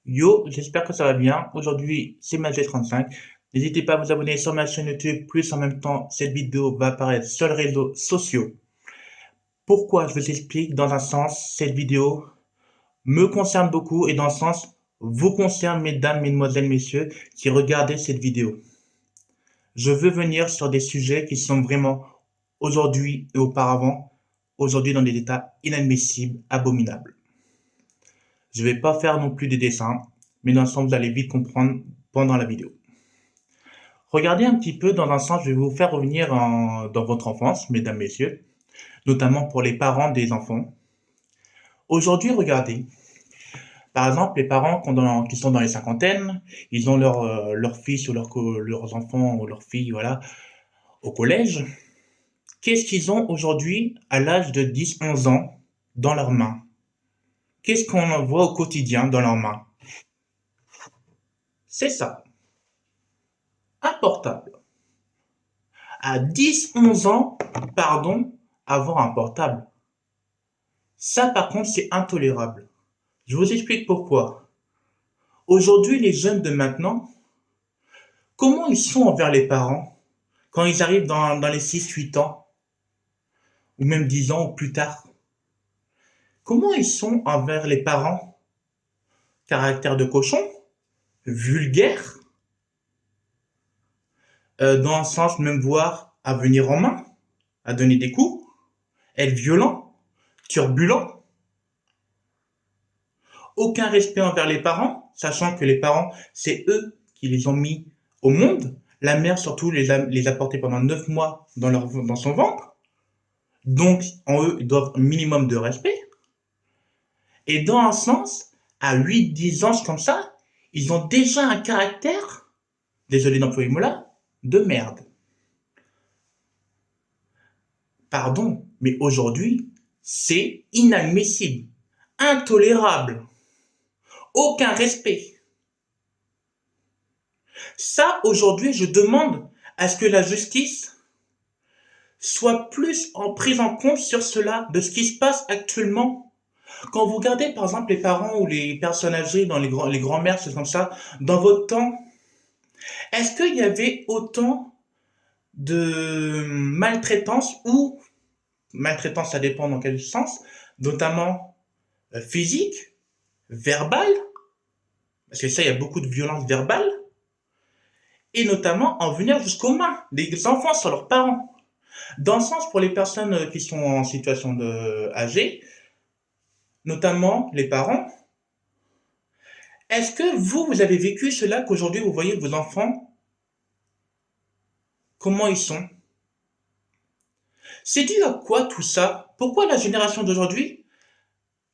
Yo, j'espère que ça va bien. Aujourd'hui, c'est Magé35. N'hésitez pas à vous abonner sur ma chaîne YouTube, plus en même temps, cette vidéo va apparaître sur les réseaux sociaux. Pourquoi je vous explique, dans un sens, cette vidéo me concerne beaucoup et dans le sens, vous concerne, mesdames, mesdemoiselles, messieurs, qui regardez cette vidéo. Je veux venir sur des sujets qui sont vraiment, aujourd'hui et auparavant, aujourd'hui dans des états inadmissibles, abominables. Je ne vais pas faire non plus des dessins, mais dans le sens, vous allez vite comprendre pendant la vidéo. Regardez un petit peu dans un sens, je vais vous faire revenir dans votre enfance, mesdames, messieurs, notamment pour les parents des enfants. Aujourd'hui, regardez, par exemple, les parents qui sont dans les cinquantaines, ils ont leur fils ou leurs enfants ou leurs filles, voilà, au collège. Qu'est-ce qu'ils ont aujourd'hui à l'âge de 10, 11 ans dans leurs mains? Qu'est-ce qu'on voit au quotidien dans leurs mains? C'est ça, un portable. À 10, 11 ans, pardon, avoir un portable. Ça, par contre, c'est intolérable. Je vous explique pourquoi. Aujourd'hui, les jeunes de maintenant, comment ils sont envers les parents quand ils arrivent dans les 6, 8 ans, ou même 10 ans ou plus tard? Comment ils sont envers les parents? Caractère de cochon? Vulgaire? Dans un sens même voire à venir en main? À donner des coups? Être violent? Turbulent? Aucun respect envers les parents, sachant que les parents, c'est eux qui les ont mis au monde. La mère, surtout, les a portés pendant 9 mois dans son ventre. Donc, en eux, ils doivent un minimum de respect. Et dans un sens, à 8, 10 ans, comme ça, ils ont déjà un caractère, désolé d'employer le mot là, de merde. Pardon, mais aujourd'hui, c'est inadmissible, intolérable, aucun respect. Ça, aujourd'hui, je demande à ce que la justice soit plus prise en compte sur cela, de ce qui se passe actuellement. Quand vous regardez, par exemple, les parents ou les personnes âgées, dans les grands-mères, c'est comme ça, dans votre temps, est-ce qu'il y avait autant de maltraitance ou, maltraitance, ça dépend dans quel sens, notamment physique, verbale, parce que ça, il y a beaucoup de violence verbale, et notamment en venir jusqu'aux mains des enfants sur leurs parents. Dans le sens pour les personnes qui sont en situation âgée, notamment les parents, est-ce que vous avez vécu cela qu'aujourd'hui vous voyez vos enfants, comment ils sont? C'est dû à quoi tout ça? Pourquoi la génération d'aujourd'hui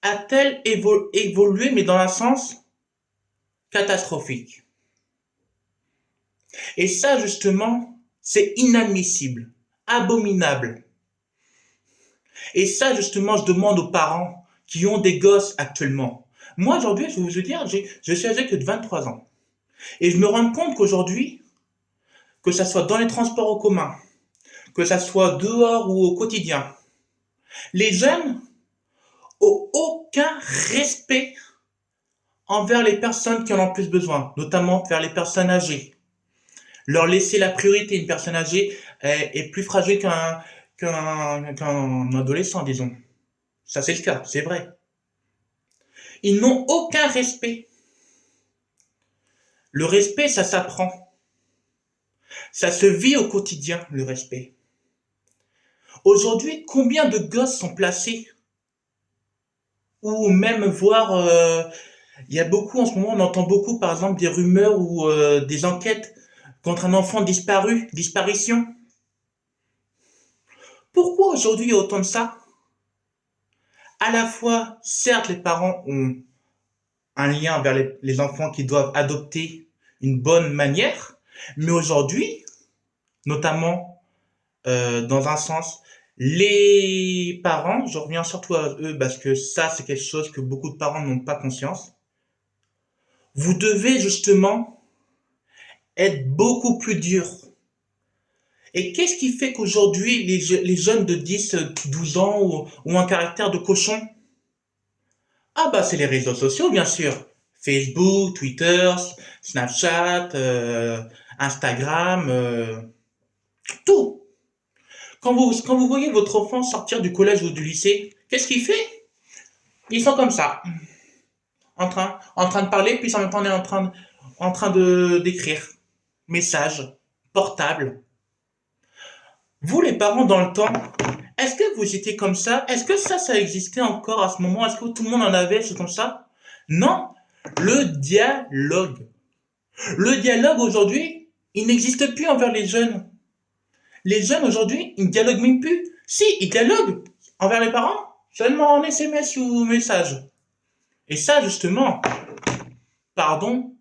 a-t-elle évolué, mais dans un sens catastrophique? Et ça, justement, c'est inadmissible, abominable. Et ça, justement, je demande aux parents qui ont des gosses actuellement. Moi, aujourd'hui, je vais vous dire, je suis âgé que de 23 ans. Et je me rends compte qu'aujourd'hui, que ça soit dans les transports en commun, que ça soit dehors ou au quotidien, les jeunes ont aucun respect envers les personnes qui en ont plus besoin, notamment vers les personnes âgées. Leur laisser la priorité, une personne âgée est plus fragile qu'un adolescent, disons. Ça, c'est le cas, c'est vrai. Ils n'ont aucun respect. Le respect, ça s'apprend. Ça se vit au quotidien, le respect. Aujourd'hui, combien de gosses sont placés? Ou même voir, il y a beaucoup en ce moment, on entend beaucoup par exemple des rumeurs ou des enquêtes contre un enfant disparu, disparition. Pourquoi aujourd'hui il y a autant de ça? À la fois, certes, les parents ont un lien vers les enfants qui doivent adopter une bonne manière, mais aujourd'hui, notamment dans un sens, les parents, je reviens surtout à eux parce que ça c'est quelque chose que beaucoup de parents n'ont pas conscience, vous devez justement être beaucoup plus dur. Et qu'est-ce qui fait qu'aujourd'hui les jeunes de 10, 12 ans ont un caractère de cochon? Ah bah c'est les réseaux sociaux bien sûr. Facebook, Twitter, Snapchat, Instagram, tout. Quand vous voyez votre enfant sortir du collège ou du lycée, qu'est-ce qu'il fait? Ils sont comme ça, en train de parler, puis en même temps on est en train de d'écrire. Message, portable. Vous les parents dans le temps, est-ce que vous étiez comme ça? Est-ce que ça existait encore à ce moment? Est-ce que tout le monde en avait, c'est comme ça? Non. Le dialogue. Le dialogue aujourd'hui, il n'existe plus envers les jeunes. Les jeunes aujourd'hui, ils ne dialoguent même plus. Si, ils dialoguent envers les parents, seulement en SMS ou message. Et ça, justement, pardon,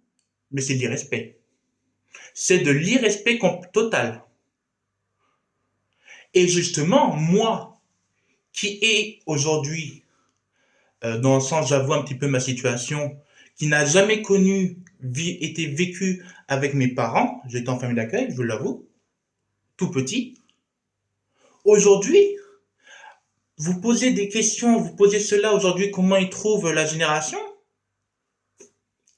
mais c'est de l'irrespect. C'est de l'irrespect total. Et justement, moi, qui est aujourd'hui, dans le sens, j'avoue un petit peu ma situation, qui n'a jamais été vécu avec mes parents, j'étais en famille d'accueil, je vous l'avoue, tout petit. Aujourd'hui, vous posez des questions, vous posez cela aujourd'hui, comment ils trouvent la génération,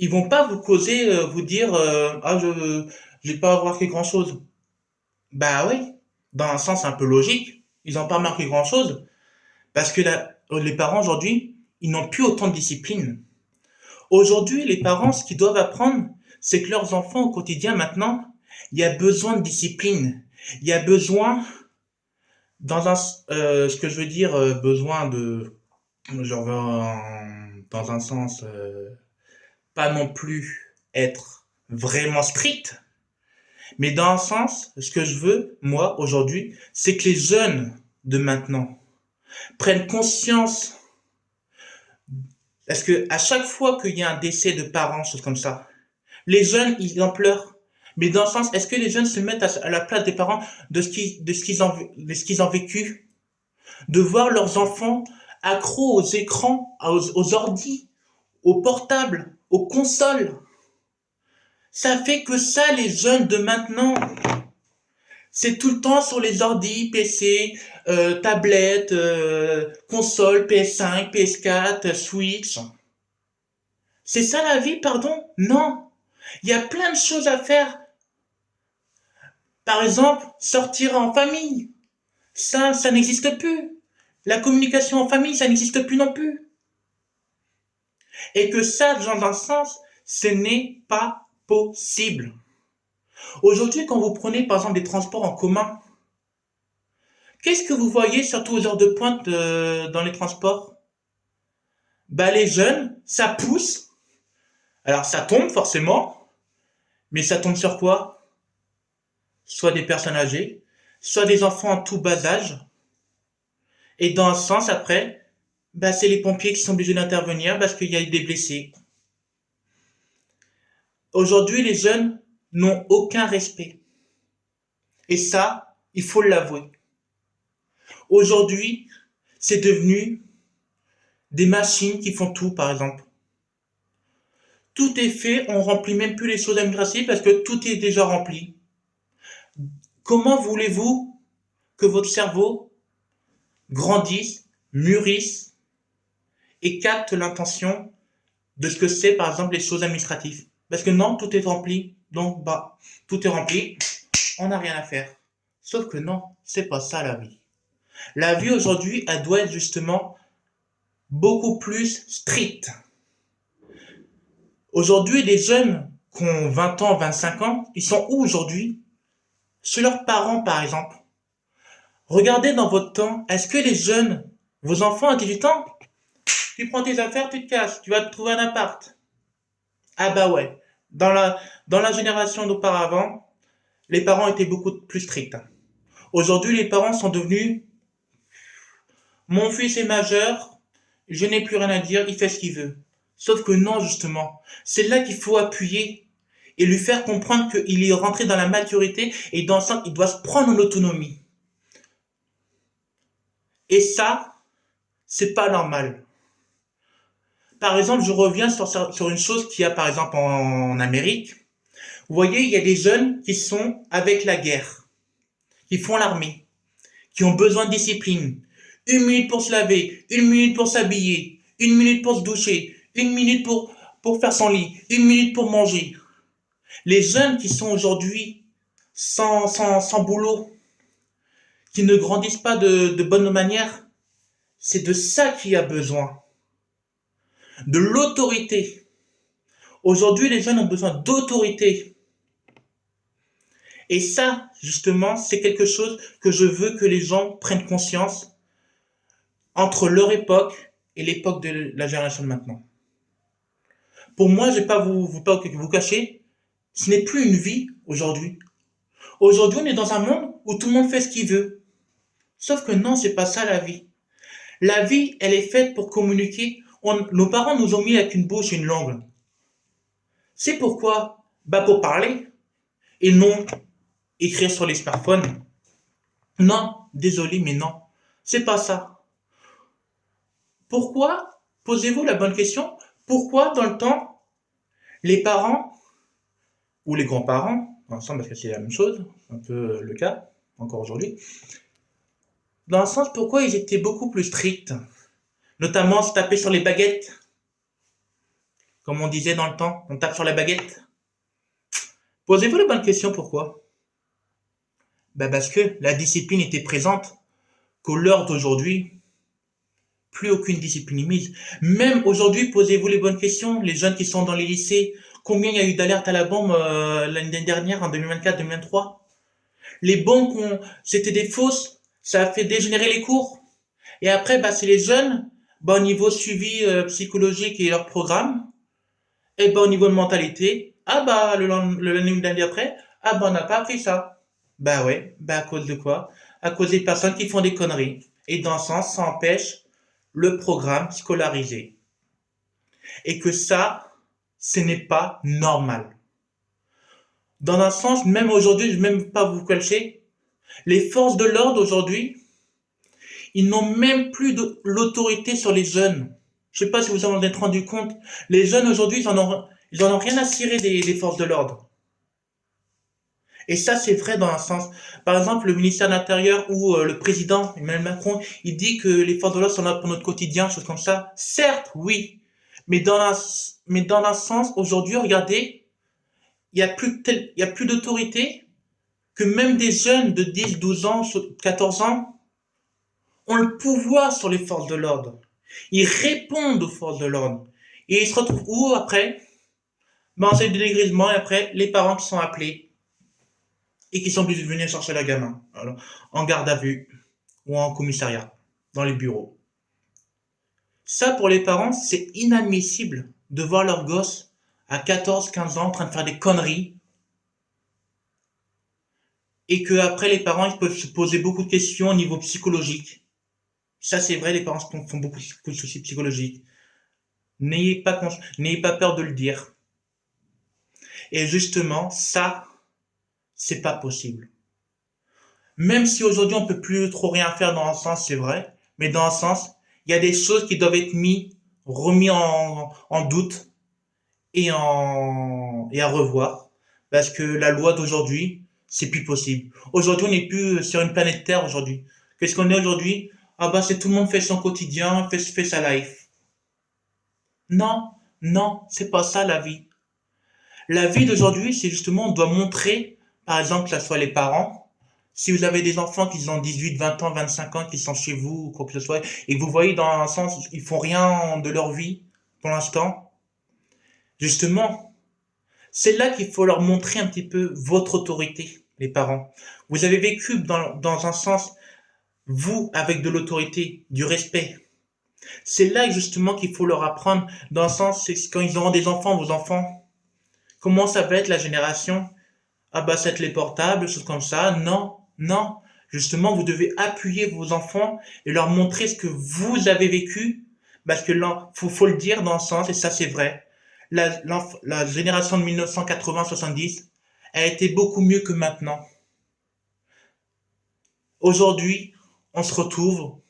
ils vont pas vous causer, vous dire, ah, je j'ai pas remarqué grand chose. Bah oui, dans un sens un peu logique, ils n'ont pas remarqué grand chose, parce que les parents aujourd'hui, ils n'ont plus autant de discipline. Aujourd'hui, les parents, ce qu'ils doivent apprendre, c'est que leurs enfants au quotidien maintenant, il y a besoin de discipline. Il y a besoin, ce que je veux dire, besoin de, genre, dans un sens, pas non plus être vraiment strict, mais dans un sens, ce que je veux, moi, aujourd'hui, c'est que les jeunes de maintenant prennent conscience. Parce que à chaque fois qu'il y a un décès de parents, choses comme ça, les jeunes, ils en pleurent. Mais dans le sens, est-ce que les jeunes se mettent à la place des parents de ce qu'ils ont vécu? De voir leurs enfants accros aux écrans, aux ordis, aux portables, aux consoles. Ça fait que ça, les jeunes de maintenant, c'est tout le temps sur les ordis, PC, tablettes, consoles, PS5, PS4, Switch. C'est ça la vie, pardon? Non. Il y a plein de choses à faire. Par exemple, sortir en famille. Ça n'existe plus. La communication en famille, ça n'existe plus non plus. Et que ça, dans un sens, ce n'est pas possible. Aujourd'hui, quand vous prenez par exemple des transports en commun, qu'est-ce que vous voyez surtout aux heures de pointe dans les transports? Bah les jeunes, ça pousse. Alors ça tombe forcément, mais ça tombe sur quoi? Soit des personnes âgées, soit des enfants en tout bas âge. Et dans un sens après, bah c'est les pompiers qui sont obligés d'intervenir parce qu'il y a eu des blessés. Aujourd'hui, les jeunes n'ont aucun respect. Et ça, il faut l'avouer. Aujourd'hui, c'est devenu des machines qui font tout, par exemple. Tout est fait, on remplit même plus les choses administratives parce que tout est déjà rempli. Comment voulez-vous que votre cerveau grandisse, mûrisse et capte l'intention de ce que c'est, par exemple, les choses administratives? Parce que non, tout est rempli. Donc, bah, tout est rempli, on n'a rien à faire. Sauf que non, c'est pas ça la vie. La vie aujourd'hui, elle doit être justement beaucoup plus stricte. Aujourd'hui, les jeunes qui ont 20 ans, 25 ans, ils sont où aujourd'hui? Chez leurs parents, par exemple. Regardez dans votre temps, est-ce que les jeunes, vos enfants à 18 ans, tu prends tes affaires, tu te casses, tu vas te trouver un appart. Ah bah ouais. Dans la génération d'auparavant, les parents étaient beaucoup plus stricts. Aujourd'hui, les parents sont devenus, mon fils est majeur, je n'ai plus rien à dire, il fait ce qu'il veut. Sauf que non, justement. C'est là qu'il faut appuyer et lui faire comprendre qu'il est rentré dans la maturité et dans ça, il doit se prendre en autonomie. Et ça, c'est pas normal. Par exemple, je reviens sur une chose qu'il y a par exemple en Amérique. Vous voyez, il y a des jeunes qui sont avec la guerre, qui font l'armée, qui ont besoin de discipline. 1 minute pour se laver, 1 minute pour s'habiller, 1 minute pour se doucher, 1 minute pour faire son lit, 1 minute pour manger. Les jeunes qui sont aujourd'hui sans boulot, qui ne grandissent pas de bonne manière, c'est de ça qu'il y a besoin. De l'autorité. Aujourd'hui, les jeunes ont besoin d'autorité. Et ça, justement, c'est quelque chose que je veux que les gens prennent conscience entre leur époque et l'époque de la génération de maintenant. Pour moi, je vais pas vous cacher, ce n'est plus une vie aujourd'hui. Aujourd'hui, on est dans un monde où tout le monde fait ce qu'il veut. Sauf que non, c'est pas ça la vie. La vie, elle est faite pour communiquer. Nos parents nous ont mis avec une bouche et une langue. C'est pourquoi? Bah pour parler et non écrire sur les smartphones. Non, désolé, mais non. C'est pas ça. Pourquoi? Posez-vous la bonne question. Pourquoi dans le temps, les parents ou les grands-parents, ensemble parce que c'est la même chose, un peu le cas, encore aujourd'hui, dans le sens pourquoi ils étaient beaucoup plus stricts, notamment se taper sur les baguettes, comme on disait dans le temps, on tape sur la baguette. Posez-vous la bonne question, pourquoi? Bah parce que la discipline était présente, qu'au l'heure d'aujourd'hui, plus aucune discipline est mise. Même aujourd'hui, posez-vous les bonnes questions, les jeunes qui sont dans les lycées, combien il y a eu d'alertes à la bombe l'année dernière, en 2024-2023? Les bombes, c'était des fausses, ça a fait dégénérer les cours. Et après, bah, c'est les jeunes, bah, au niveau suivi psychologique et leur programme, et bah, au niveau de mentalité, ah bah, l'année après, ah bah, on n'a pas appris ça. Bah ouais, bah à cause de quoi? À cause des personnes qui font des conneries. Et dans ce sens, ça empêche le programme scolarisé. Et que ça, ce n'est pas normal. Dans un sens, même aujourd'hui, je ne vais même pas vous cacher, les forces de l'ordre aujourd'hui, ils n'ont même plus de l'autorité sur les jeunes. Je ne sais pas si vous en êtes rendu compte. Les jeunes aujourd'hui, ils en ont rien à cirer des forces de l'ordre. Et ça, c'est vrai dans un sens. Par exemple, le ministère de l'Intérieur ou le président Emmanuel Macron, il dit que les forces de l'ordre sont là pour notre quotidien, choses comme ça. Certes, oui. Mais dans un sens, aujourd'hui, regardez, il y a plus d'autorité que même des jeunes de 10, 12 ans, 14 ans ont le pouvoir sur les forces de l'ordre. Ils répondent aux forces de l'ordre. Et ils se retrouvent où après? Ben, c'est du dégrisement et après, les parents qui sont appelés et qui sont obligés de venir chercher la gamin. Alors, en garde à vue ou en commissariat, dans les bureaux. Ça, pour les parents, c'est inadmissible de voir leur gosse à 14, 15 ans en train de faire des conneries et que après les parents ils peuvent se poser beaucoup de questions au niveau psychologique. Ça, c'est vrai, les parents font beaucoup de soucis psychologiques. N'ayez pas peur de le dire. Et justement, ça, c'est pas possible. Même si aujourd'hui on peut plus trop rien faire dans un sens, c'est vrai, mais dans un sens, il y a des choses qui doivent être remis en doute et à revoir. Parce que la loi d'aujourd'hui, c'est plus possible. Aujourd'hui, on n'est plus sur une planète Terre aujourd'hui. Qu'est-ce qu'on est aujourd'hui? Ah bah c'est tout le monde fait son quotidien, fait sa life. Non, non, c'est pas ça la vie. La vie d'aujourd'hui, c'est justement, on doit montrer, par exemple, que ce soit les parents, si vous avez des enfants qui ont 18, 20 ans, 25 ans, qui sont chez vous, ou quoi que ce soit, et que vous voyez dans un sens, ils font rien de leur vie, pour l'instant, justement, c'est là qu'il faut leur montrer un petit peu votre autorité, les parents. Vous avez vécu dans un sens, vous, avec de l'autorité, du respect. C'est là justement qu'il faut leur apprendre, dans un sens, c'est quand ils auront des enfants, vos enfants, comment ça va être la génération? Ah bah c'est les portables, choses comme ça. Non, non. Justement, vous devez appuyer vos enfants et leur montrer ce que vous avez vécu. Parce que là, faut le dire dans le sens, et ça c'est vrai. La génération de 1980-70 a été beaucoup mieux que maintenant. Aujourd'hui, on se retrouve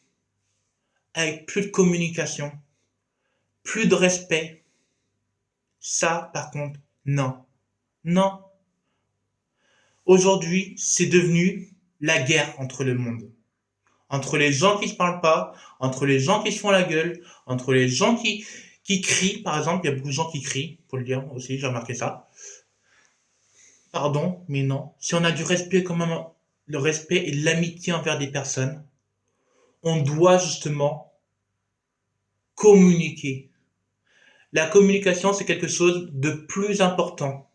avec plus de communication, plus de respect. Ça, par contre, non. Non. Aujourd'hui, c'est devenu la guerre entre le monde. Entre les gens qui se parlent pas, entre les gens qui se font la gueule, entre les gens qui crient, par exemple, il y a beaucoup de gens qui crient, faut le dire aussi, j'ai remarqué ça. Pardon, mais non. Si on a du respect quand même, le respect et l'amitié envers des personnes, on doit justement communiquer. La communication, c'est quelque chose de plus important.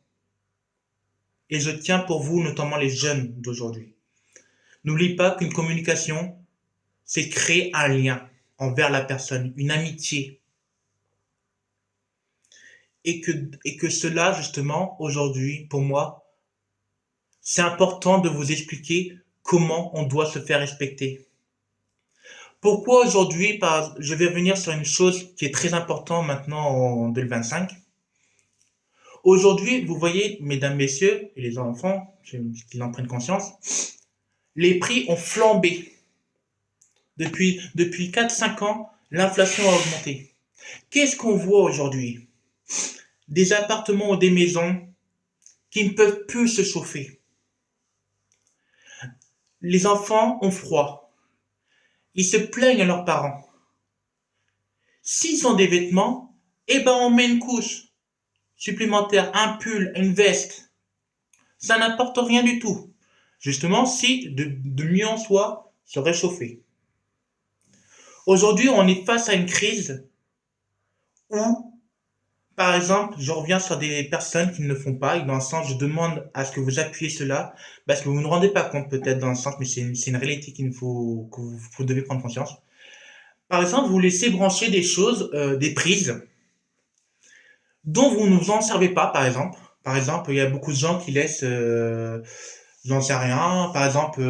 Et je tiens pour vous, notamment les jeunes d'aujourd'hui. N'oubliez pas qu'une communication, c'est créer un lien envers la personne, une amitié. Et que, et que cela, justement, aujourd'hui, pour moi, c'est important de vous expliquer comment on doit se faire respecter. Pourquoi aujourd'hui, je vais venir sur une chose qui est très importante maintenant en 2025. Aujourd'hui, vous voyez, mesdames, messieurs, et les enfants, qu'ils en prennent conscience, les prix ont flambé. Depuis 4-5 ans, l'inflation a augmenté. Qu'est-ce qu'on voit aujourd'hui? Des appartements ou des maisons qui ne peuvent plus se chauffer. Les enfants ont froid. Ils se plaignent à leurs parents. S'ils ont des vêtements, eh ben on met une couche supplémentaire, un pull, une veste. Ça n'apporte rien du tout. Justement, si de mieux en soit se réchauffer. Aujourd'hui, on est face à une crise où, par exemple, je reviens sur des personnes qui ne le font pas, et dans le sens, je demande à ce que vous appuyez cela, parce que vous ne vous rendez pas compte peut-être dans le sens, mais c'est une réalité que vous devez prendre conscience. Par exemple, vous laissez brancher des choses, des prises, dont vous ne vous en servez pas, par exemple. Par exemple, il y a beaucoup de gens qui laissent, j'en sais rien, par exemple,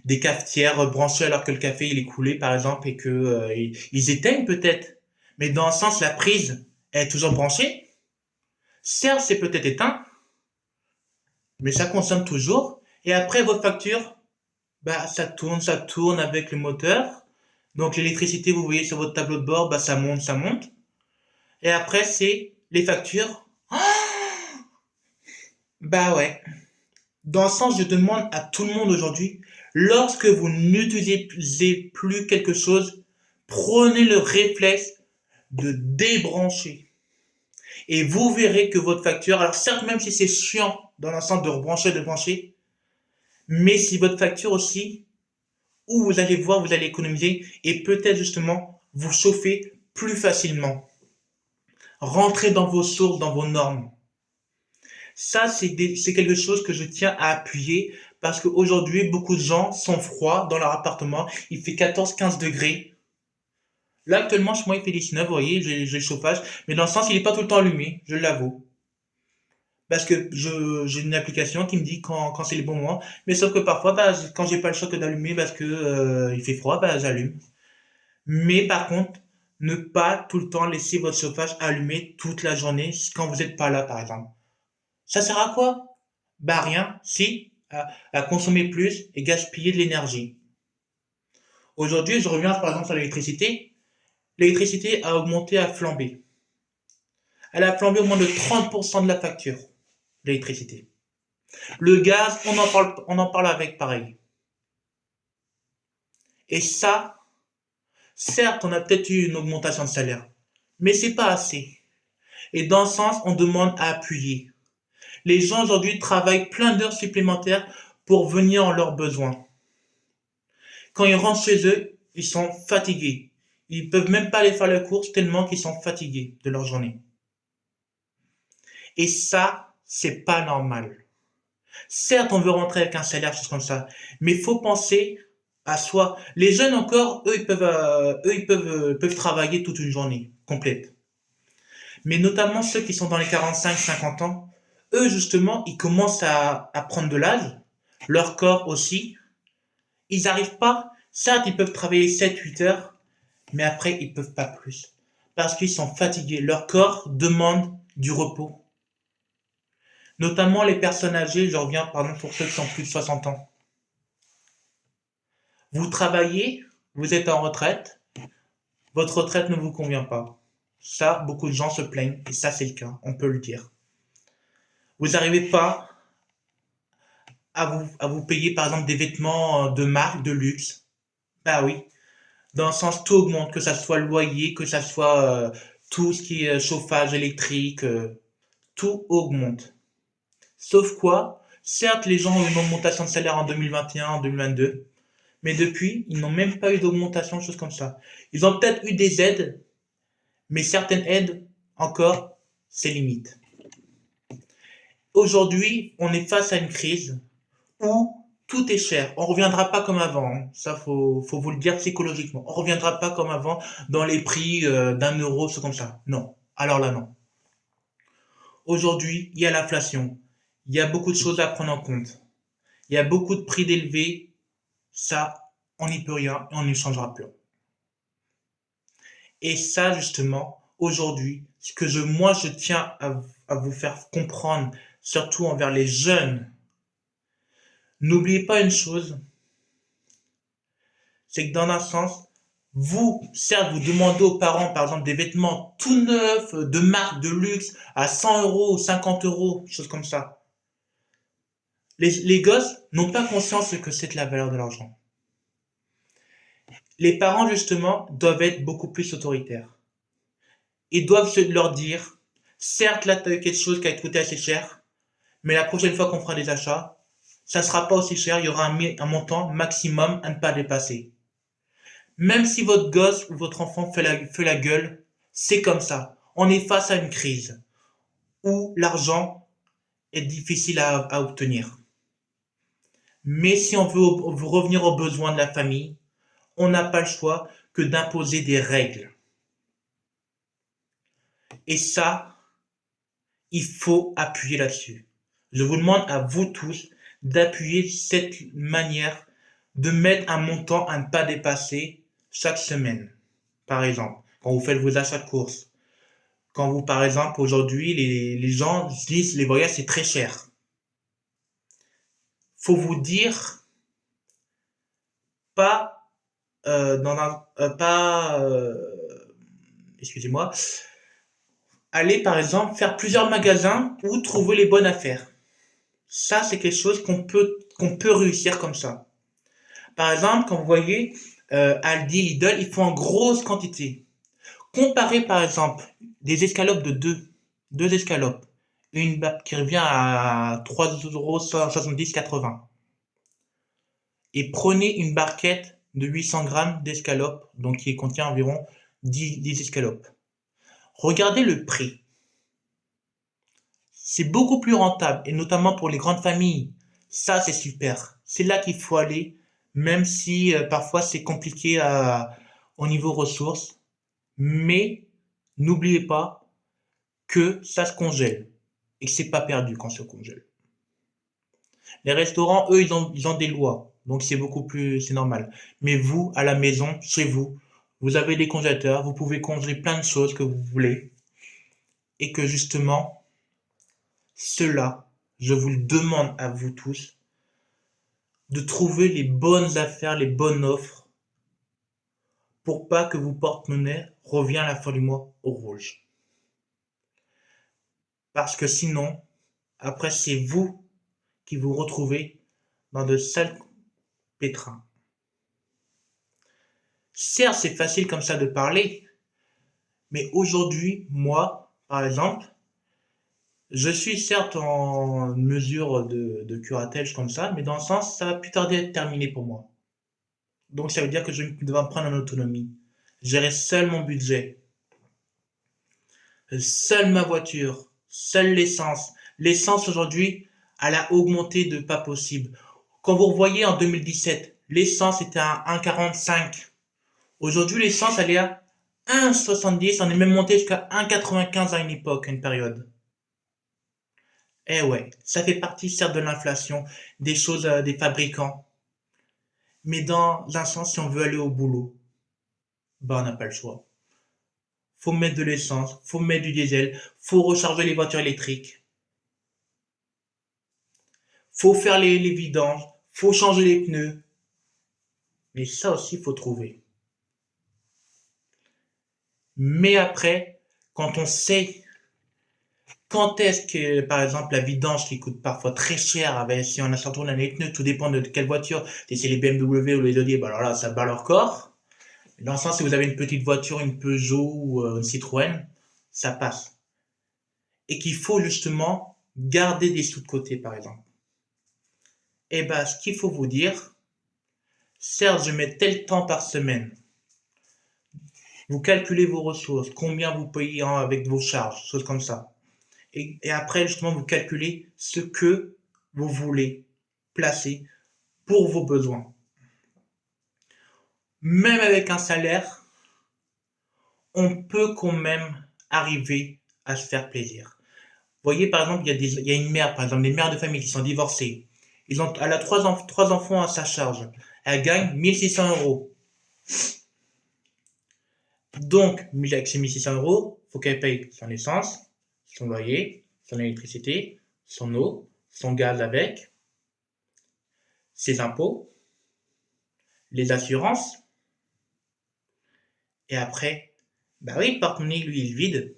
des cafetières branchées alors que le café il est coulé, par exemple, et que ils éteignent peut-être. Mais dans le sens, la prise elle est toujours branchée. Certes, c'est peut-être éteint, mais ça consomme toujours. Et après, votre facture, bah, ça tourne avec le moteur. Donc, l'électricité, vous voyez sur votre tableau de bord, bah, ça monte, ça monte. Et après, c'est les factures. Bah ouais. Dans le sens, je demande à tout le monde aujourd'hui, lorsque vous n'utilisez plus quelque chose, prenez le réflexe de débrancher. Et vous verrez que votre facture, alors certes, même si c'est chiant dans le sens de rebrancher, de brancher, mais si votre facture aussi, où vous allez voir, vous allez économiser et peut-être justement vous chauffer plus facilement. Rentrez dans vos sources, dans vos normes. Ça, c'est quelque chose que je tiens à appuyer parce qu'aujourd'hui, beaucoup de gens sont froids dans leur appartement. Il fait 14-15 degrés. Là, actuellement, chez moi, il fait 19, vous voyez, j'ai le chauffage. Mais dans le sens, il n'est pas tout le temps allumé, je l'avoue. Parce que j'ai une application qui me dit quand c'est le bon moment. Mais sauf que parfois, bah, quand j'ai pas le choix que d'allumer parce que il fait froid, bah, j'allume. Mais par contre, ne pas tout le temps laisser votre chauffage allumé toute la journée quand vous n'êtes pas là, par exemple. Ça sert à quoi? Bah rien, si, à consommer plus et gaspiller de l'énergie. Aujourd'hui, je reviens par exemple sur l'électricité. L'électricité a augmenté, a flambé. Elle a flambé au moins de 30% de la facture d'électricité. Le gaz, on en parle avec pareil. Et ça, certes, on a peut-être eu une augmentation de salaire, mais c'est pas assez. Et dans ce sens, on demande à appuyer. Les gens aujourd'hui travaillent plein d'heures supplémentaires pour venir en leurs besoins. Quand ils rentrent chez eux, ils sont fatigués. Ils peuvent même pas aller faire leurs courses tellement qu'ils sont fatigués de leur journée. Et ça, c'est pas normal. Certes, on veut rentrer avec un salaire, chose comme ça, mais il faut penser à soi. Les jeunes encore, eux, ils peuvent travailler toute une journée complète. Mais notamment ceux qui sont dans les 45-50 ans, eux, justement, ils commencent à prendre de l'âge, leur corps aussi. Ils n'arrivent pas, certes, ils peuvent travailler 7-8 heures, mais après, ils peuvent pas plus. Parce qu'ils sont fatigués. Leur corps demande du repos. Notamment les personnes âgées, je reviens, pardon, pour ceux qui sont plus de 60 ans. Vous travaillez, vous êtes en retraite, votre retraite ne vous convient pas. Ça, beaucoup de gens se plaignent, et ça, c'est le cas, on peut le dire. Vous n'arrivez pas à vous payer, par exemple, des vêtements de marque, de luxe. Bah oui, dans le sens tout augmente, que ça soit loyer, que ça soit tout ce qui est chauffage électrique, tout augmente. Sauf quoi, certes, les gens ont eu une augmentation de salaire en 2021, en 2022, mais depuis, ils n'ont même pas eu d'augmentation, de choses comme ça. Ils ont peut-être eu des aides, mais certaines aides, encore, c'est limite. Aujourd'hui, on est face à une crise où tout est cher. On ne reviendra pas comme avant, hein. Ça, faut vous le dire psychologiquement. On ne reviendra pas comme avant dans les prix d'1 euro, c'est comme ça. Non. Alors là, non. Aujourd'hui, il y a l'inflation. Il y a beaucoup de choses à prendre en compte. Il y a beaucoup de prix d'élevés. Ça, on n'y peut rien et on n'y changera plus. Et ça, justement, aujourd'hui, ce que moi, je tiens à vous faire comprendre, surtout envers les jeunes, n'oubliez pas une chose, c'est que dans un sens, vous, certes, vous demandez aux parents, par exemple, des vêtements tout neufs, de marque, de luxe, à 100 euros ou 50 euros, choses comme ça. Les gosses n'ont pas conscience que c'est la valeur de l'argent. Les parents, justement, doivent être beaucoup plus autoritaires. Ils doivent leur dire, certes, là, tu as eu quelque chose qui a coûté assez cher, mais la prochaine fois qu'on fera des achats, ça ne sera pas aussi cher, il y aura un montant maximum à ne pas dépasser. Même si votre gosse ou votre enfant fait la gueule, c'est comme ça. On est face à une crise où l'argent est difficile à obtenir. Mais si on veut revenir aux besoins de la famille, on n'a pas le choix que d'imposer des règles. Et ça, il faut appuyer là-dessus. Je vous demande à vous tous d'appuyer cette manière de mettre un montant à ne pas dépasser chaque semaine. Par exemple, quand vous faites vos achats de courses. Quand vous, par exemple, aujourd'hui, les gens disent les voyages c'est très cher. Faut vous dire pas dans un pas excusez-moi, aller par exemple faire plusieurs magasins où trouver les bonnes affaires. Ça c'est quelque chose qu'on peut réussir comme ça. Par exemple, quand vous voyez Aldi, Lidl, ils font en grosse quantité. Comparez par exemple des escalopes de deux escalopes, qui revient à 3,70 €, 80. Et prenez une barquette de 800 grammes d'escalopes, donc qui contient environ 10 escalopes. Regardez le prix. C'est beaucoup plus rentable, et notamment pour les grandes familles. Ça, c'est super. C'est là qu'il faut aller, même si parfois c'est compliqué au niveau ressources. Mais n'oubliez pas que ça se congèle et que c'est pas perdu quand ça se congèle. Les restaurants, eux, ils ont des lois, donc c'est normal. Mais vous, à la maison, chez vous, vous avez des congélateurs, vous pouvez congeler plein de choses que vous voulez et que justement, cela, je vous le demande à vous tous, de trouver les bonnes affaires, les bonnes offres pour pas que vos porte-monnaie revienne à la fin du mois au rouge. Parce que sinon, après, c'est vous qui vous retrouvez dans de sales pétrins. Certes, c'est facile comme ça de parler, mais aujourd'hui, moi, par exemple, je suis certes en mesure de curatelle comme ça, mais dans le sens, ça va plus tarder à être terminé pour moi. Donc ça veut dire que je vais devoir me prendre en autonomie. Gérer seul mon budget, seule ma voiture, seule l'essence. L'essence aujourd'hui, elle a augmenté de pas possible. Quand vous revoyez en 2017, l'essence était à 1,45. Aujourd'hui, l'essence, elle est à 1,70. On est même monté jusqu'à 1,95 à une époque, à une période. Eh ouais, ça fait partie certes de l'inflation, des choses des fabricants. Mais dans un sens, si on veut aller au boulot, bah on n'a pas le choix. Faut mettre de l'essence, faut mettre du diesel, faut recharger les voitures électriques, faut faire les vidanges, faut changer les pneus. Mais ça aussi, faut trouver. Mais après, quand on sait quand est-ce que, par exemple, la vidange qui coûte parfois très cher, si on a surtout les pneus, tout dépend de quelle voiture, si c'est les BMW ou les Audi, bah alors là, ça bat leur corps. Dans le sens, si vous avez une petite voiture, une Peugeot ou une Citroën, ça passe. Et qu'il faut justement garder des sous de côté, par exemple. Eh ben, ce qu'il faut vous dire, certes, je mets tel temps par semaine. Vous calculez vos ressources, combien vous payez avec vos charges, choses comme ça. Et après, justement, vous calculez ce que vous voulez placer pour vos besoins. Même avec un salaire, on peut quand même arriver à se faire plaisir. Vous voyez, par exemple, il y a une mère, par exemple, des mères de famille qui sont divorcées. Elle a trois enfants à sa charge. Elle gagne 1600 euros. Donc, avec ces 1600 euros, il faut qu'elle paye son essence, son loyer, son électricité, son eau, son gaz avec, ses impôts, les assurances. Et après, bah oui, le porte-monnaie, lui, il vide.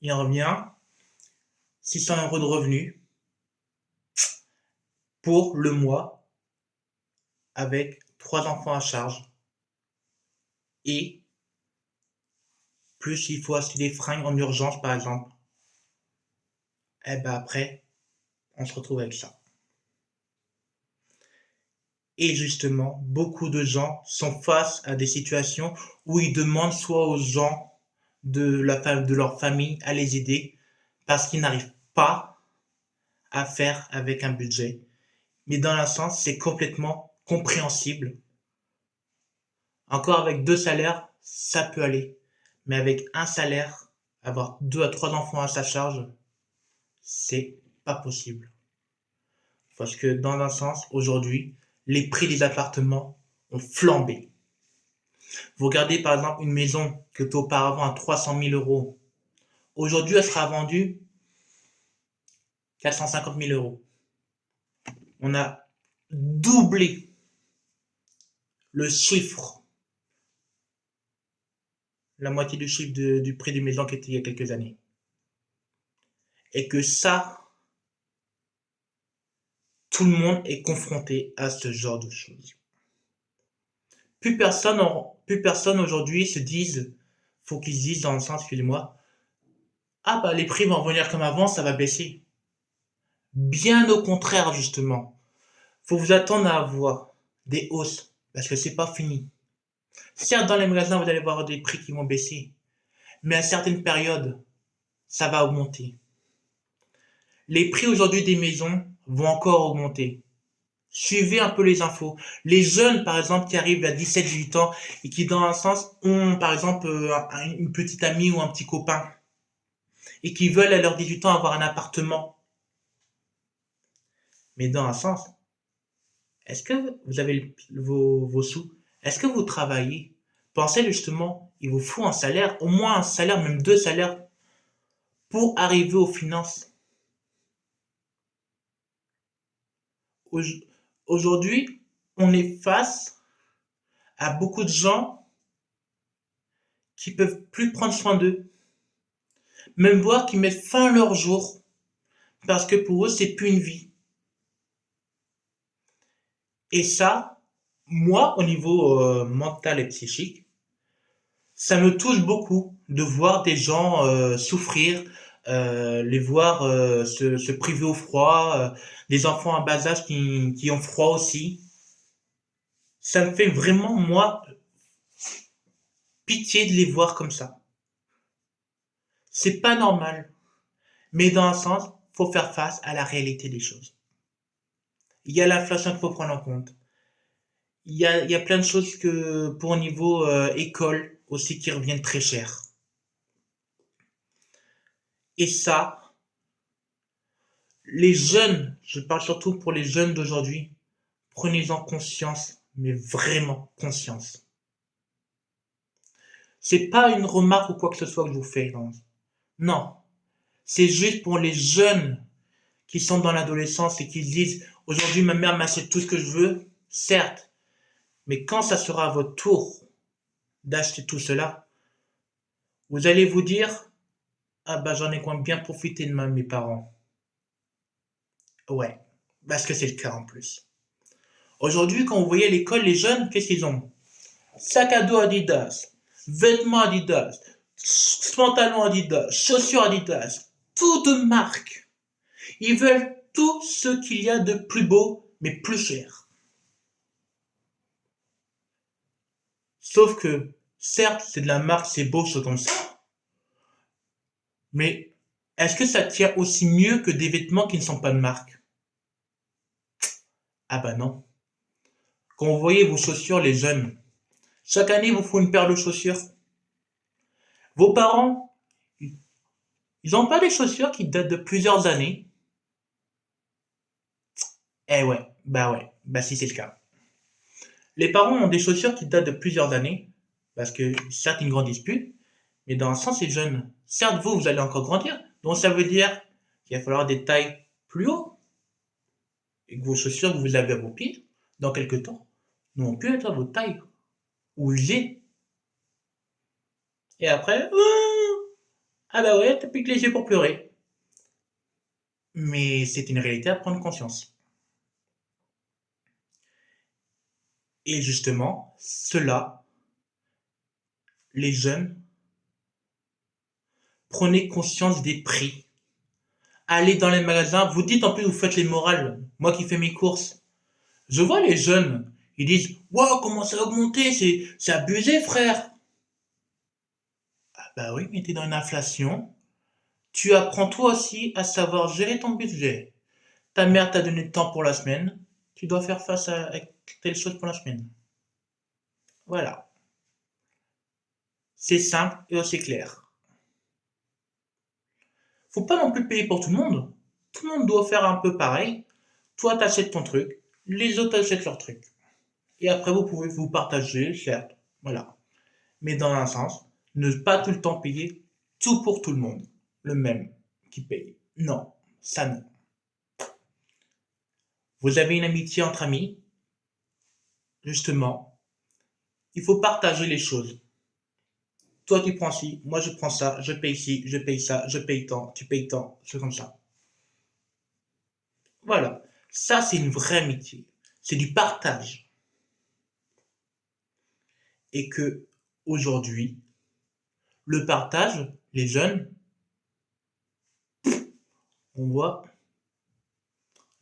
Il en revient 600 euros de revenus pour le mois avec 3 enfants à charge. Et plus il faut acheter des fringues en urgence, par exemple. Et ben après, on se retrouve avec ça. Et justement, beaucoup de gens sont face à des situations où ils demandent soit aux gens de leur famille à les aider parce qu'ils n'arrivent pas à faire avec un budget. Mais dans un sens, c'est complètement compréhensible. Encore avec 2 salaires, ça peut aller. Mais avec un salaire, avoir 2 à 3 enfants à sa charge, c'est pas possible. Parce que dans un sens, aujourd'hui, les prix des appartements ont flambé. Vous regardez par exemple une maison qui était auparavant à 300 000 euros. Aujourd'hui, elle sera vendue 450 000 euros. On a doublé le chiffre, la moitié du chiffre du prix des maisons qui était il y a quelques années. Et que ça, tout le monde est confronté à ce genre de choses. Plus personne aujourd'hui faut qu'ils se disent dans le sens, excusez-moi, ah bah les prix vont revenir comme avant, ça va baisser. Bien au contraire, justement. Faut vous attendre à avoir des hausses, parce que c'est pas fini. Certes, dans les magasins, vous allez voir des prix qui vont baisser, mais à certaines périodes, ça va augmenter. Les prix aujourd'hui des maisons vont encore augmenter. Suivez un peu les infos. Les jeunes, par exemple, qui arrivent à 17-18 ans et qui, dans un sens, ont, par exemple, une petite amie ou un petit copain et qui veulent, à leurs 18 ans, avoir un appartement. Mais dans un sens, est-ce que vous avez vos sous? Est-ce que vous travaillez? Pensez justement, il vous faut un salaire, au moins un salaire, même 2 salaires, pour arriver aux finances. Aujourd'hui, on est face à beaucoup de gens qui peuvent plus prendre soin d'eux, même voir qui mettent fin à leur jour, parce que pour eux, c'est plus une vie. Et ça, moi, au niveau mental et psychique, ça me touche beaucoup de voir des gens souffrir, les voir se priver au froid, des enfants à bas âge qui ont froid aussi. Ça me fait vraiment, moi, pitié de les voir comme ça. C'est pas normal, mais dans un sens, faut faire face à la réalité des choses. Il y a l'inflation qu'il faut prendre en compte. Il y a plein de choses que pour au niveau école aussi qui reviennent très cher. Et ça, les jeunes, je parle surtout pour les jeunes d'aujourd'hui, prenez-en conscience, mais vraiment conscience. C'est pas une remarque ou quoi que ce soit que je vous fais. Non, c'est juste pour les jeunes qui sont dans l'adolescence et qui se disent aujourd'hui ma mère m'achète tout ce que je veux, certes, mais quand ça sera à votre tour d'acheter tout cela, vous allez vous dire ah bah j'en ai quand même bien profité de mes parents. Ouais, parce que c'est le cas en plus. Aujourd'hui, quand vous voyez à l'école, les jeunes, qu'est-ce qu'ils ont? Sac à dos Adidas, vêtements Adidas, pantalons Adidas, chaussures Adidas, tout de marque. Ils veulent tout ce qu'il y a de plus beau, mais plus cher. Sauf que, certes, c'est de la marque, c'est beau, c'est comme ça, mais est-ce que ça tient aussi mieux que des vêtements qui ne sont pas de marque? Ah bah non. Quand vous voyez vos chaussures, les jeunes, chaque année, il vous faut une paire de chaussures. Vos parents, ils n'ont pas des chaussures qui datent de plusieurs années. Eh ouais, bah si c'est le cas. Les parents ont des chaussures qui datent de plusieurs années, parce que certes, ils grandissent plus, mais dans un sens, c'est jeune. Certes, vous allez encore grandir, donc ça veut dire qu'il va falloir des tailles plus hautes, et que vos chaussures que vous avez à vos pieds, dans quelques temps, n'ont plus être à votre taille, ou usées. Et après, ah bah ouais, t'as plus que les yeux pour pleurer. Mais c'est une réalité à prendre conscience. Et justement, cela, les jeunes, prenez conscience des prix. Allez dans les magasins, vous dites en plus, vous faites les morales. Moi qui fais mes courses, je vois les jeunes, ils disent waouh, comment ça a augmenté, c'est abusé, frère. Ah bah oui, mais t'es dans une inflation. Tu apprends toi aussi à savoir gérer ton budget. Ta mère t'a donné le temps pour la semaine, tu dois faire face à telle chose pour la semaine. Voilà. C'est simple et aussi clair. Faut pas non plus payer pour tout le monde. Tout le monde doit faire un peu pareil. Toi, t'achètes ton truc, les autres achètent leur truc. Et après, vous pouvez vous partager, certes. Voilà. Mais dans un sens, ne pas tout le temps payer tout pour tout le monde. Le même qui paye. Non, ça non. Vous avez une amitié entre amis, justement, il faut partager les choses. Toi, tu prends ci, moi je prends ça, je paye ci, je paye ça, je paye tant, tu payes tant, c'est comme ça. Voilà. Ça, c'est une vraie amitié. C'est du partage. Et que, aujourd'hui, le partage, les jeunes, on voit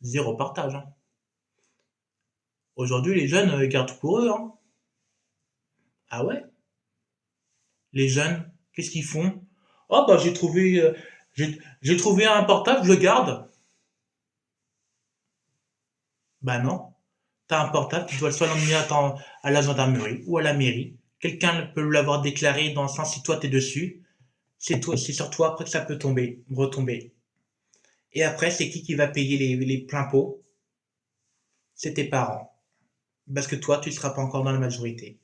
zéro partage, hein. Aujourd'hui, les jeunes, ils gardent tout pour eux, hein. Ah ouais? Les jeunes, qu'est-ce qu'ils font? Oh bah j'ai trouvé un portable, je le garde. Bah non. T'as un portable, tu dois soit l'emmener à la gendarmerie ou à la mairie. Quelqu'un peut l'avoir déclaré dans le sens si toi t'es dessus. C'est toi, c'est sur toi après que ça peut tomber, retomber. Et après, c'est qui va payer les pleins pots? C'est tes parents. Parce que toi, tu ne seras pas encore dans la majorité.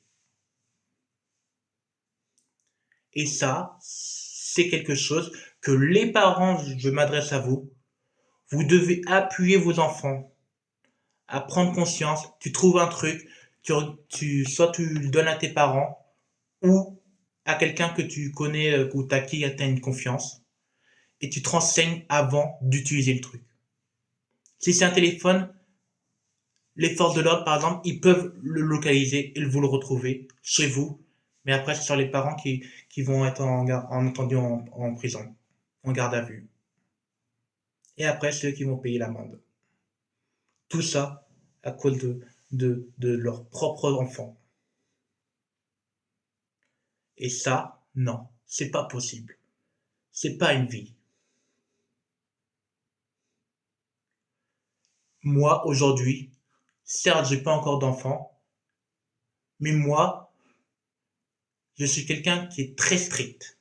Et ça, c'est quelque chose que les parents, je m'adresse à vous, vous devez appuyer vos enfants à prendre conscience. Tu trouves un truc, soit tu le donnes à tes parents ou à quelqu'un que tu connais ou t'as qui tu as une confiance et tu te renseignes avant d'utiliser le truc. Si c'est un téléphone, les forces de l'ordre, par exemple, ils peuvent le localiser et vous le retrouver chez vous. Mais après, ce sont les parents qui vont être entendu en prison, en garde à vue. Et après, ceux qui vont payer l'amende. Tout ça à cause de leur propre enfant. Et ça, non, c'est pas possible. C'est pas une vie. Moi, aujourd'hui, certes, j'ai pas encore d'enfant, mais moi, je suis quelqu'un qui est très strict.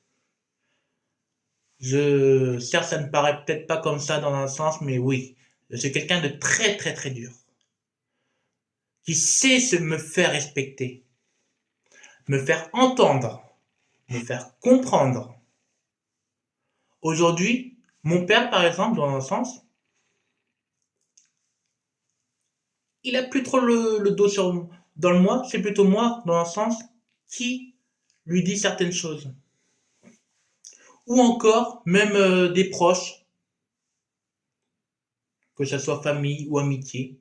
Certes, ça ne paraît peut-être pas comme ça dans un sens, mais oui, je suis quelqu'un de très très très dur, qui sait se me faire respecter, me faire entendre, me faire comprendre. Aujourd'hui, mon père, par exemple, dans un sens, il a plus trop le dos dans le moi, c'est plutôt moi, dans un sens, qui lui dit certaines choses. Ou encore, même des proches, que ce soit famille ou amitié.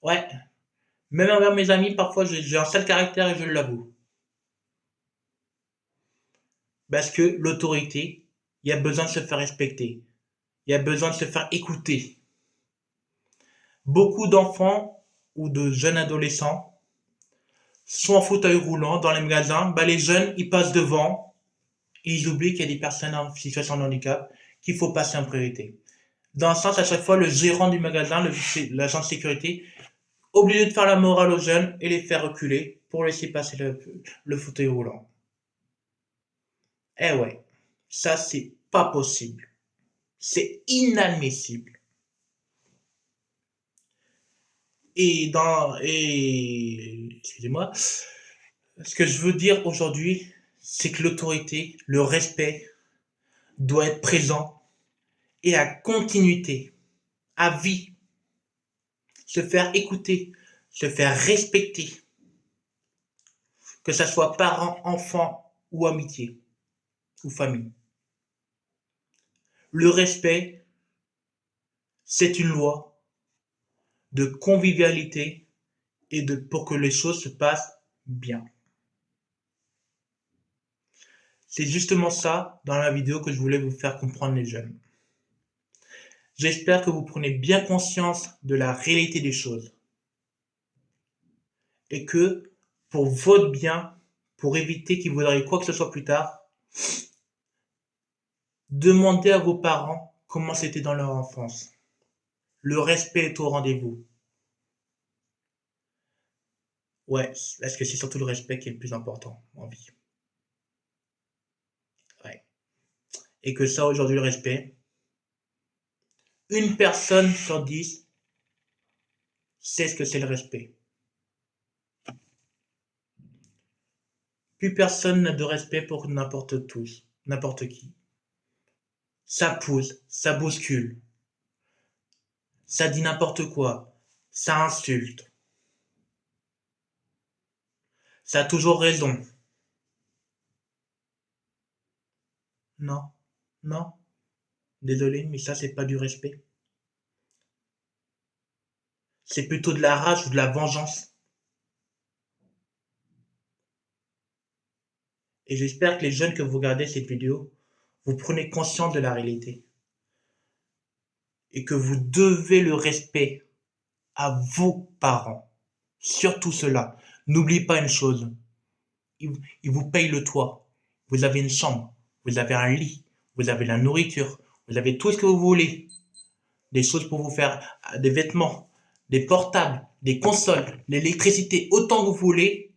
Ouais, même envers mes amis, parfois j'ai un sale caractère et je l'avoue. Parce que l'autorité, il y a besoin de se faire respecter. Il y a besoin de se faire écouter. Beaucoup d'enfants ou de jeunes adolescents sont en fauteuil roulant dans les magasins. Bah, les jeunes, ils passent devant et ils oublient qu'il y a des personnes en situation de handicap qu'il faut passer en priorité. Dans un sens, à chaque fois, le gérant du magasin, l'agent de sécurité, obligé de faire la morale aux jeunes et les faire reculer pour laisser passer le fauteuil roulant. Eh ouais, ça c'est pas possible. C'est inadmissible. Excusez-moi, ce que je veux dire aujourd'hui, c'est que l'autorité, le respect doit être présent et à continuité, à vie. Se faire écouter, se faire respecter, que ça soit parents, enfants ou amitié ou famille. Le respect, c'est une loi de convivialité et pour que les choses se passent bien. C'est justement ça dans la vidéo que je voulais vous faire comprendre les jeunes. J'espère que vous prenez bien conscience de la réalité des choses et que pour votre bien, pour éviter qu'il vous arrive quoi que ce soit plus tard, demandez à vos parents comment c'était dans leur enfance. Le respect est au rendez-vous. Ouais, parce que c'est surtout le respect qui est le plus important en vie. Ouais. Et que ça, aujourd'hui, le respect, une personne sur 10 sait ce que c'est le respect. Plus personne n'a de respect pour n'importe qui. Ça pousse, ça bouscule, ça dit n'importe quoi, ça insulte, ça a toujours raison. Non, non, désolé, mais ça c'est pas du respect. C'est plutôt de la rage ou de la vengeance. Et j'espère que les jeunes que vous regardez cette vidéo, vous prenez conscience de la réalité. Et que vous devez le respect à vos parents. Surtout cela. N'oubliez pas une chose. Ils vous payent le toit. Vous avez une chambre. Vous avez un lit. Vous avez la nourriture. Vous avez tout ce que vous voulez. Des choses pour vous faire, des vêtements, des portables, des consoles, l'électricité, autant que vous voulez.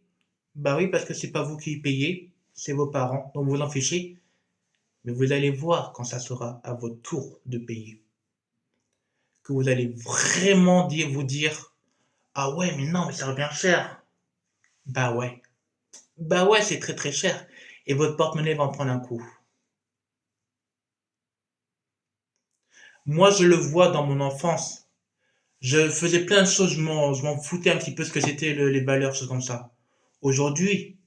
Bah oui, parce que c'est pas vous qui payez, c'est vos parents. Donc vous en fichez. Mais vous allez voir quand ça sera à votre tour de payer. Que vous allez vraiment vous dire, ah ouais, mais non, mais ça revient cher. Bah ouais. Bah ouais, c'est très très cher. Et votre porte-monnaie va en prendre un coup. Moi, je le vois dans mon enfance. Je faisais plein de choses, je m'en foutais un petit peu ce que c'était les valeurs, choses comme ça. Aujourd'hui,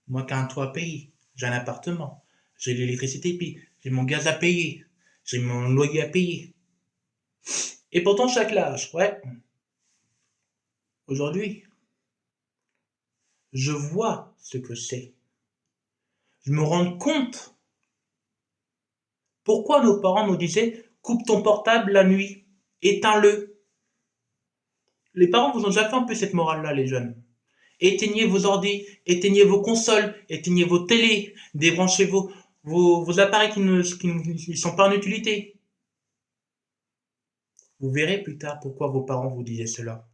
moi qui ai un toit à payer, j'ai un appartement, j'ai l'électricité payée, j'ai mon gaz à payer, j'ai mon loyer à payer. Et pourtant, chaque l'âge, ouais. Aujourd'hui, je vois ce que c'est. Je me rends compte pourquoi nos parents nous disaient coupe ton portable la nuit, éteins-le. Les parents vous ont déjà fait un peu cette morale-là, les jeunes. Éteignez vos ordi, éteignez vos consoles, éteignez vos télés, débranchez vos appareils qui ne sont pas en utilité. Vous verrez plus tard pourquoi vos parents vous disaient cela.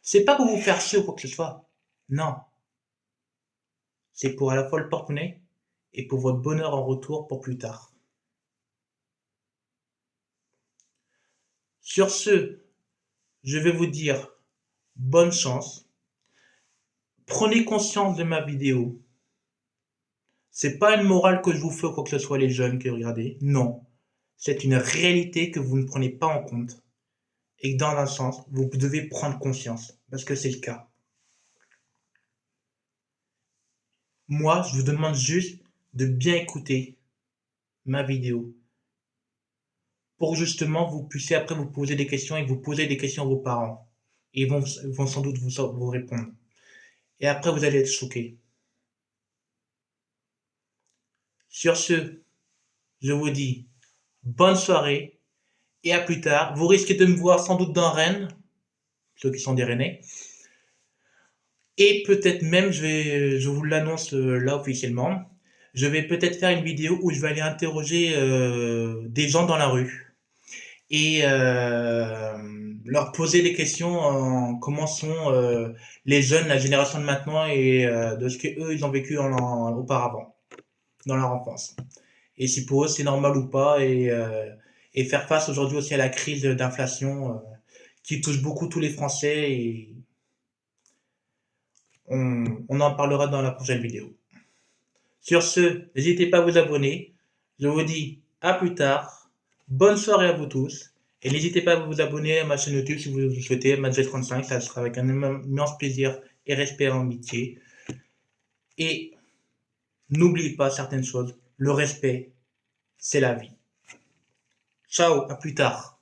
C'est pas pour vous faire chier ou quoi que ce soit. Non. C'est pour à la fois le porte-monnaie et pour votre bonheur en retour pour plus tard. Sur ce, je vais vous dire bonne chance. Prenez conscience de ma vidéo. C'est pas une morale que je vous fais ou quoi que ce soit les jeunes qui regardez. Non. C'est une réalité que vous ne prenez pas en compte. Et que dans un sens, vous devez prendre conscience. Parce que c'est le cas. Moi, je vous demande juste de bien écouter ma vidéo. Pour justement vous puissiez après vous poser des questions et vous poser des questions à vos parents. Et ils vont sans doute vous répondre. Et après, vous allez être choqué. Sur ce, je vous dis bonne soirée et à plus tard. Vous risquez de me voir sans doute dans Rennes, ceux qui sont des Rennais. Et peut-être même, je vous l'annonce là officiellement, je vais peut-être faire une vidéo où je vais aller interroger des gens dans la rue et leur poser des questions en comment sont les jeunes, la génération de maintenant et de ce qu'eux ils ont vécu auparavant, dans leur enfance. Et si pour eux c'est normal ou pas et faire face aujourd'hui aussi à la crise d'inflation qui touche beaucoup tous les Français et on en parlera dans la prochaine vidéo. Sur ce, n'hésitez pas à vous abonner. Je vous dis à plus tard. Bonne soirée à vous tous. Et n'hésitez pas à vous abonner à ma chaîne YouTube si vous le souhaitez, Madjet35. Ça sera avec un immense plaisir et respect et amitié. Et n'oubliez pas certaines choses. Le respect, c'est la vie. Ciao, à plus tard.